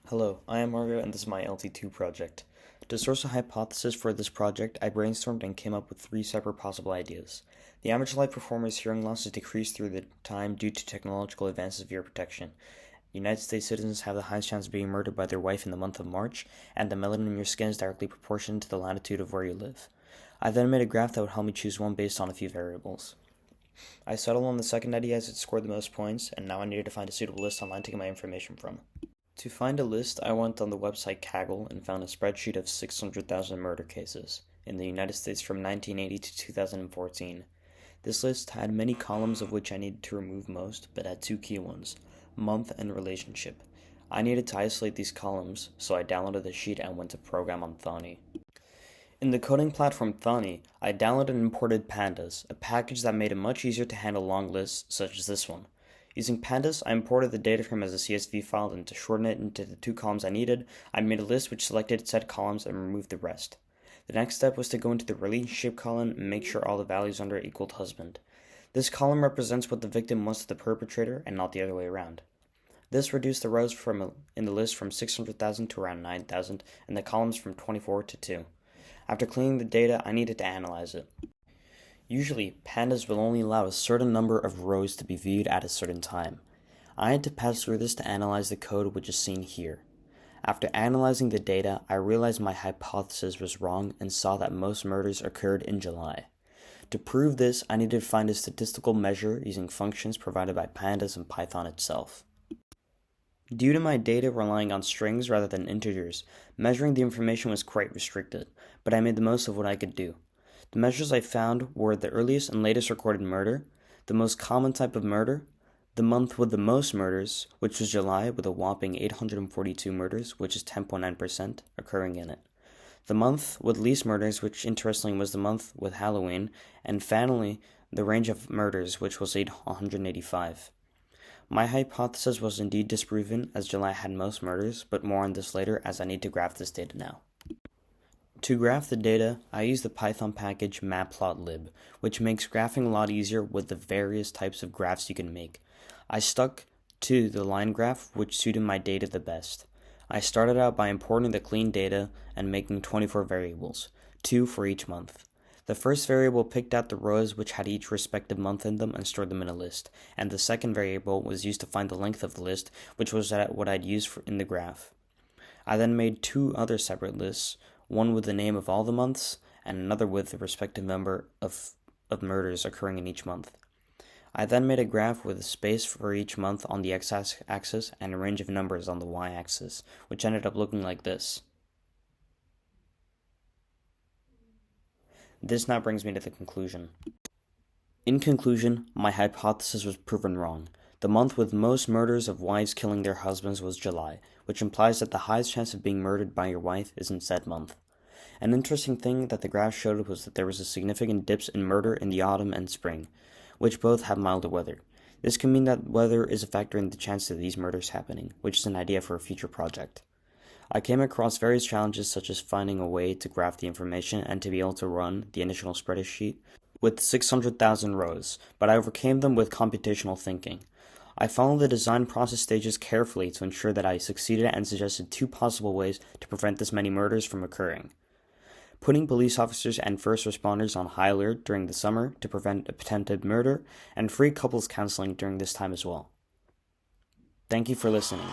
Hello, I am Mario and this is my LT2 project. To source a hypothesis for this project, I brainstormed and came up with three separate possible ideas. The average life performer's hearing loss is decreased through the time due to technological advances of ear protection. United States citizens have the highest chance of being murdered by their wife in the month of March, and the melanin in your skin is directly proportional to the latitude of where you live. I then made a graph that would help me choose one based on a few variables. I settled on the second idea as it scored the most points, and now I needed to find a suitable list online to get my information from. To find a list, I went on the website Kaggle and found a spreadsheet of 600,000 murder cases in the United States from 1980 to 2014. This list had many columns of which I needed to remove most, but had two key ones: month and relationship. I needed to isolate these columns, so I downloaded the sheet and went to program on Thonny. In the coding platform Thonny, I downloaded and imported Pandas, a package that made it much easier to handle long lists such as this one. Using Pandas, I imported the data frame as a CSV file, and to shorten it into the two columns I needed, I made a list which selected said columns and removed the rest. The next step was to go into the relationship column and make sure all the values under it equaled husband. This column represents what the victim was to the perpetrator and not the other way around. This reduced the rows in the list from 600,000 to around 9,000 and the columns from 24 to 2. After cleaning the data, I needed to analyze it. Usually, Pandas will only allow a certain number of rows to be viewed at a certain time. I had to pass through this to analyze the code which is seen here. After analyzing the data, I realized my hypothesis was wrong and saw that most murders occurred in July. To prove this, I needed to find a statistical measure using functions provided by Pandas and Python itself. Due to my data relying on strings rather than integers, measuring the information was quite restricted, but I made the most of what I could do. The measures I found were the earliest and latest recorded murder, the most common type of murder, the month with the most murders, which was July with a whopping 842 murders, which is 10.9% occurring in it, the month with least murders, which interestingly was the month with Halloween, and finally the range of murders, which was 185. My hypothesis was indeed disproven as July had most murders, but more on this later as I need to graph this data now. To graph the data, I use the Python package matplotlib, which makes graphing a lot easier with the various types of graphs you can make. I stuck to the line graph, which suited my data the best. I started out by importing the clean data and making 24 variables, 2 for each month. The first variable picked out the rows which had each respective month in them and stored them in a list, and the second variable was used to find the length of the list, which was what I'd use in the graph. I then made two other separate lists, one with the name of all the months, and another with the respective number of murders occurring in each month. I then made a graph with a space for each month on the x-axis and a range of numbers on the y-axis, which ended up looking like this. This now brings me to the conclusion. In conclusion, my hypothesis was proven wrong. The month with most murders of wives killing their husbands was July, which implies that the highest chance of being murdered by your wife is in said month. An interesting thing that the graph showed was that there was a significant dips in murder in the autumn and spring, which both have milder weather. This can mean that weather is a factor in the chance of these murders happening, which is an idea for a future project. I came across various challenges such as finding a way to graph the information and to be able to run the initial spreadsheet with 600,000 rows, but I overcame them with computational thinking. I followed the design process stages carefully to ensure that I succeeded and suggested two possible ways to prevent this many murders from occurring: putting police officers and first responders on high alert during the summer to prevent attempted murder, and free couples counseling during this time as well. Thank you for listening.